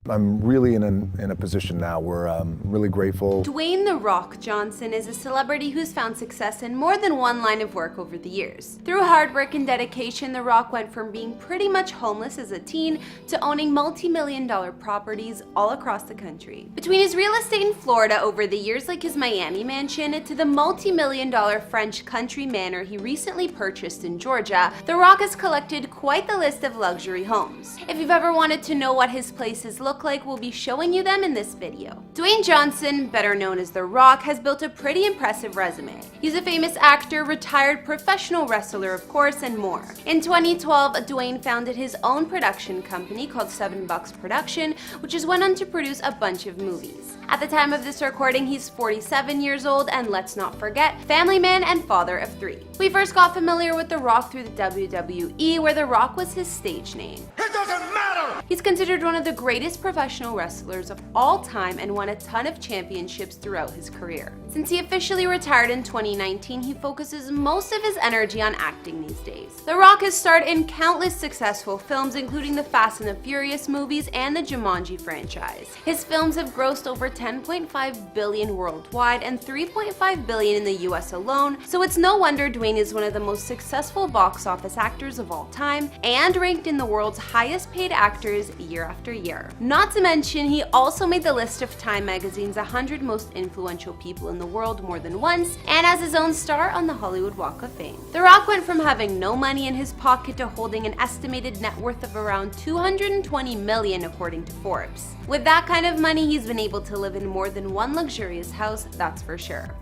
I'm really in a position now where I'm really grateful. Dwayne "The Rock" Johnson is a celebrity who's found success in more than one line of work over the years. Through hard work and dedication, The Rock went from being pretty much homeless as a teen to owning multi-million-dollar properties all across the country. Between his real estate in Florida over the years, like his Miami mansion, to the multi-million-dollar French country manor he recently purchased in Georgia, The Rock has collected quite the list of luxury homes. If you've ever wanted to know what his places look like, we'll be showing you them in this video. Dwayne Johnson, better known as The Rock, has built a pretty impressive resume. He's a famous actor, retired professional wrestler of course, and more. In 2012, Dwayne founded his own production company called Seven Bucks Production, which has went on to produce a bunch of movies. At the time of this recording, he's 47 years old, and let's not forget, family man and father of 3. We first got familiar with The Rock through the WWE, where The Rock was his stage name. It doesn't matter! He's considered one of the greatest professional wrestlers of all time and won a ton of championships throughout his career. Since he officially retired in 2019, he focuses most of his energy on acting these days. The Rock has starred in countless successful films, including the Fast and the Furious movies and the Jumanji franchise. His films have grossed over $10.5 billion worldwide and $3.5 billion in the US alone, so it's no wonder Dwayne is one of the most successful box office actors of all time and ranked in the world's highest paid actors year after year. Not to mention, he also made the list of Time magazine's 100 most influential people in the world more than once, and has his own star on the Hollywood Walk of Fame. The Rock went from having no money in his pocket to holding an estimated net worth of around $220 million according to Forbes. With that kind of money, he's been able to live in more than one luxurious house, that's for sure.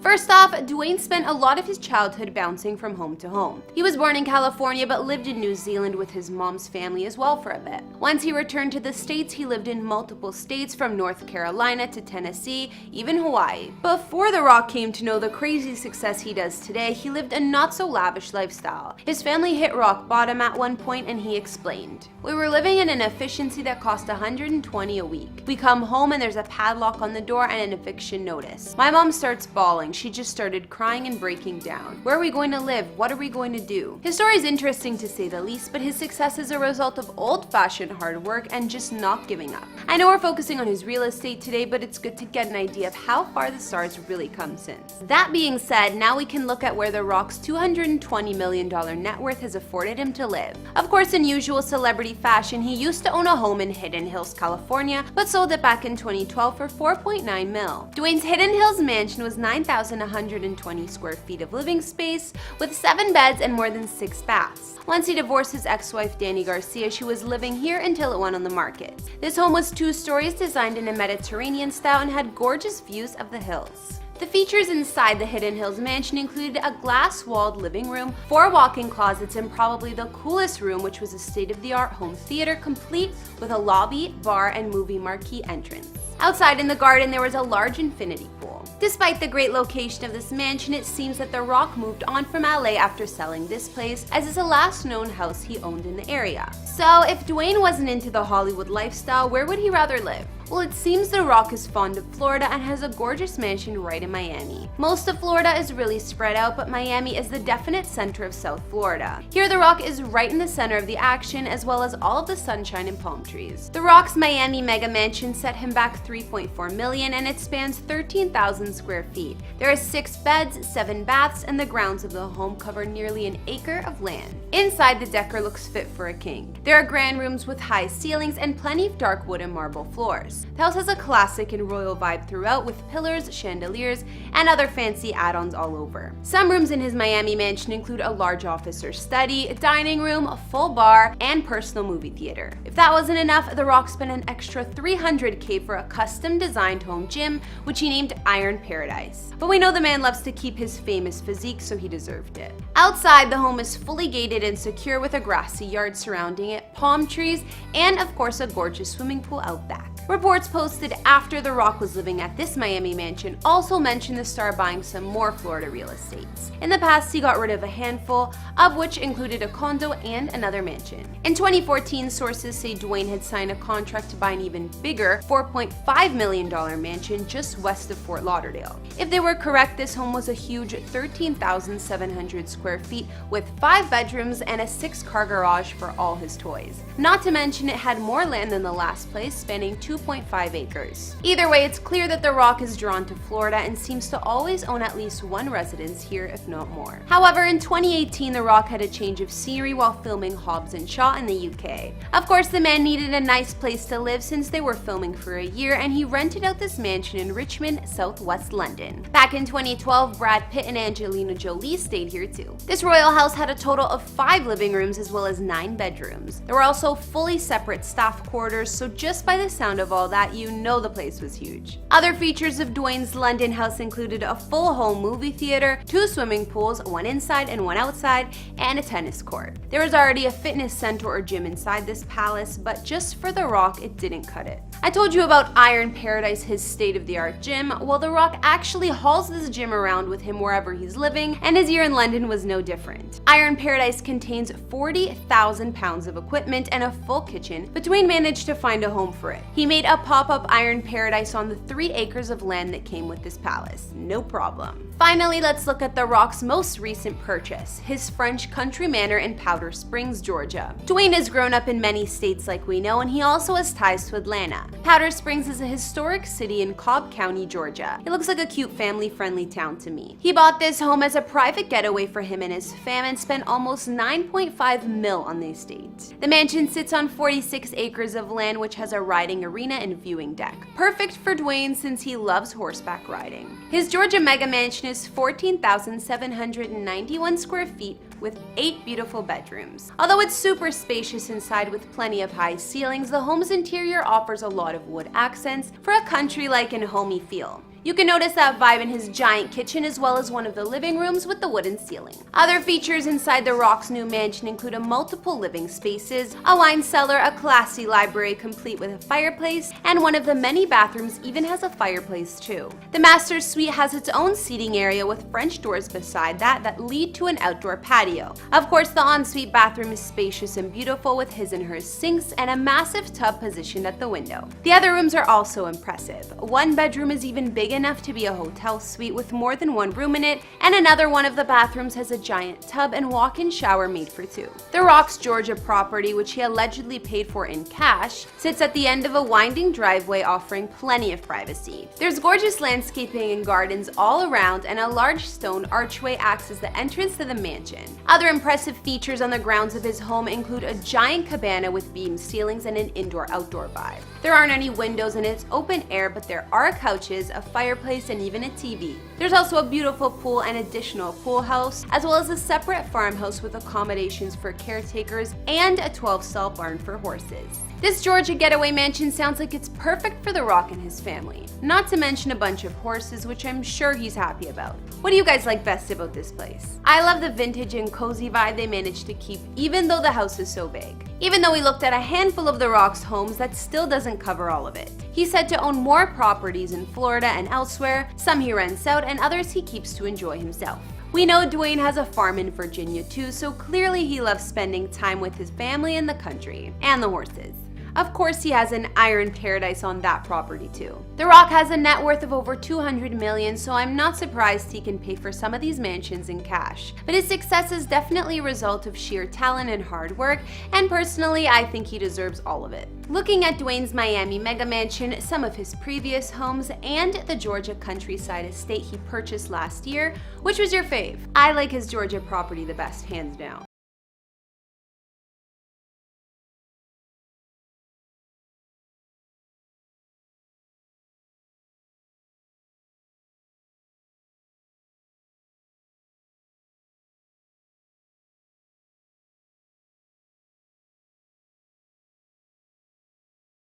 First off, Dwayne spent a lot of his childhood bouncing from home to home. He was born in California but lived in New Zealand with his mom's family as well for a bit. Once he returned to the States, he lived in multiple states from North Carolina to Tennessee, even Hawaii. Before The Rock came to know the crazy success he does today, he lived a not-so-lavish lifestyle. His family hit rock bottom at one point, and he explained, "We were living in an efficiency that cost $120 a week. We come home and there's a padlock on the door and an eviction notice. My mom starts bawling. She just started crying and breaking down. Where are we going to live? What are we going to do?" His story is interesting to say the least, but his success is a result of old-fashioned hard work and just not giving up. I know we're focusing on his real estate today, but it's good to get an idea of how far the star's really come since. That being said, now we can look at where The Rock's $220 million net worth has afforded him to live. Of course, in usual celebrity fashion, he used to own a home in Hidden Hills, California, but sold it back in 2012 for $4.9 mil. Dwayne's Hidden Hills mansion was 9,120 square feet of living space, with 7 beds and more than 6 baths. Once he divorced his ex-wife Dani Garcia, she was living here until it went on the market. This home was 2 stories, designed in a Mediterranean style, and had gorgeous views of the hills. The features inside the Hidden Hills mansion included a glass-walled living room, 4 walk-in closets, and probably the coolest room, which was a state-of-the-art home theater complete with a lobby, bar, and movie marquee entrance. Outside in the garden, there was a large infinity pool. Despite the great location of this mansion, it seems that The Rock moved on from LA after selling this place, as it's the last known house he owned in the area. So if Dwayne wasn't into the Hollywood lifestyle, where would he rather live? Well, it seems The Rock is fond of Florida and has a gorgeous mansion right in Miami. Most of Florida is really spread out, but Miami is the definite center of South Florida. Here, The Rock is right in the center of the action, as well as all of the sunshine and palm trees. The Rock's Miami mega mansion set him back $3.4 million, and it spans 13,000 square feet. There are 6 beds, 7 baths, and the grounds of the home cover nearly an acre of land. Inside, the decor looks fit for a king. There are grand rooms with high ceilings and plenty of dark wood and marble floors. The house has a classic and royal vibe throughout, with pillars, chandeliers, and other fancy add-ons all over. Some rooms in his Miami mansion include a large office or study, a dining room, a full bar, and personal movie theater. If that wasn't enough, The Rock spent an extra $300K for a custom-designed home gym, which he named Iron Paradise. But we know the man loves to keep his famous physique, so he deserved it. Outside, the home is fully gated and secure, with a grassy yard surrounding it, palm trees, and of course a gorgeous swimming pool out back. Reports posted after The Rock was living at this Miami mansion also mentioned the star buying some more Florida real estates. In the past, he got rid of a handful, of which included a condo and another mansion. In 2014, sources say Dwayne had signed a contract to buy an even bigger $4.5 $5 million mansion just west of Fort Lauderdale. If they were correct, this home was a huge 13,700 square feet with 5 bedrooms and a 6-car garage for all his toys. Not to mention it had more land than the last place, spanning 2.5 acres. Either way, it's clear that The Rock is drawn to Florida and seems to always own at least one residence here, if not more. However, in 2018, The Rock had a change of scenery while filming Hobbs & Shaw in the UK. Of course, the man needed a nice place to live since they were filming for a year, and he rented out this mansion in Richmond, southwest London. Back in 2012, Brad Pitt and Angelina Jolie stayed here too. This royal house had a total of 5 living rooms as well as 9 bedrooms. There were also fully separate staff quarters, so just by the sound of all that, you know the place was huge. Other features of Dwayne's London house included a full home movie theater, 2 swimming pools, one inside and one outside, and a tennis court. There was already a fitness center or gym inside this palace, but just for The Rock, it didn't cut it. I told you about Iron Paradise, his state-of-the-art gym. Well, The Rock actually hauls this gym around with him wherever he's living, and his year in London was no different. Iron Paradise contains 40,000 pounds of equipment and a full kitchen, but Dwayne managed to find a home for it. He made a pop-up Iron Paradise on the 3 acres of land that came with this palace. No problem. Finally, let's look at The Rock's most recent purchase, his French country manor in Powder Springs, Georgia. Dwayne has grown up in many states like we know, and he also has ties to Atlanta. Powder Springs is a historic city in Cobb County, Georgia. It looks like a cute family-friendly town to me. He bought this home as a private getaway for him and his fam and spent almost $9.5 million on the estate. The mansion sits on 46 acres of land, which has a riding arena and viewing deck. Perfect for Dwayne since he loves horseback riding. His Georgia mega mansion is 14,791 square feet with 8 beautiful bedrooms. Although it's super spacious inside with plenty of high ceilings, the home's interior offers a lot of wood accents for a country-like and homey feel. You can notice that vibe in his giant kitchen as well as one of the living rooms with the wooden ceiling. Other features inside The Rock's new mansion include a multiple living spaces, a wine cellar, a classy library complete with a fireplace, and one of the many bathrooms even has a fireplace too. The master suite has its own seating area with French doors beside that lead to an outdoor patio. Of course, the ensuite bathroom is spacious and beautiful with his and her sinks and a massive tub positioned at the window. The other rooms are also impressive. One bedroom is even big enough to be a hotel suite with more than one room in it, and another one of the bathrooms has a giant tub and walk-in shower made for 2. The Rock's Georgia property, which he allegedly paid for in cash, sits at the end of a winding driveway offering plenty of privacy. There's gorgeous landscaping and gardens all around, and a large stone archway acts as the entrance to the mansion. Other impressive features on the grounds of his home include a giant cabana with beam ceilings and an indoor-outdoor vibe. There aren't any windows and it's open air, but there are couches, a fireplace, and even a TV. There's also a beautiful pool and additional pool house, as well as a separate farmhouse with accommodations for caretakers and a 12-stall barn for horses. This Georgia getaway mansion sounds like it's perfect for The Rock and his family. Not to mention a bunch of horses, which I'm sure he's happy about. What do you guys like best about this place? I love the vintage and cozy vibe they managed to keep, even though the house is so big. Even though we looked at a handful of The Rock's homes, that still doesn't cover all of it. He's said to own more properties in Florida and elsewhere, some he rents out and others he keeps to enjoy himself. We know Dwayne has a farm in Virginia too, so clearly he loves spending time with his family in the country, and the horses. Of course, he has an Iron Paradise on that property too. The Rock has a net worth of over $200 million, so I'm not surprised he can pay for some of these mansions in cash. But his success is definitely a result of sheer talent and hard work, and personally, I think he deserves all of it. Looking at Dwayne's Miami mega mansion, some of his previous homes, and the Georgia countryside estate he purchased last year, which was your fave? I like his Georgia property the best, hands down.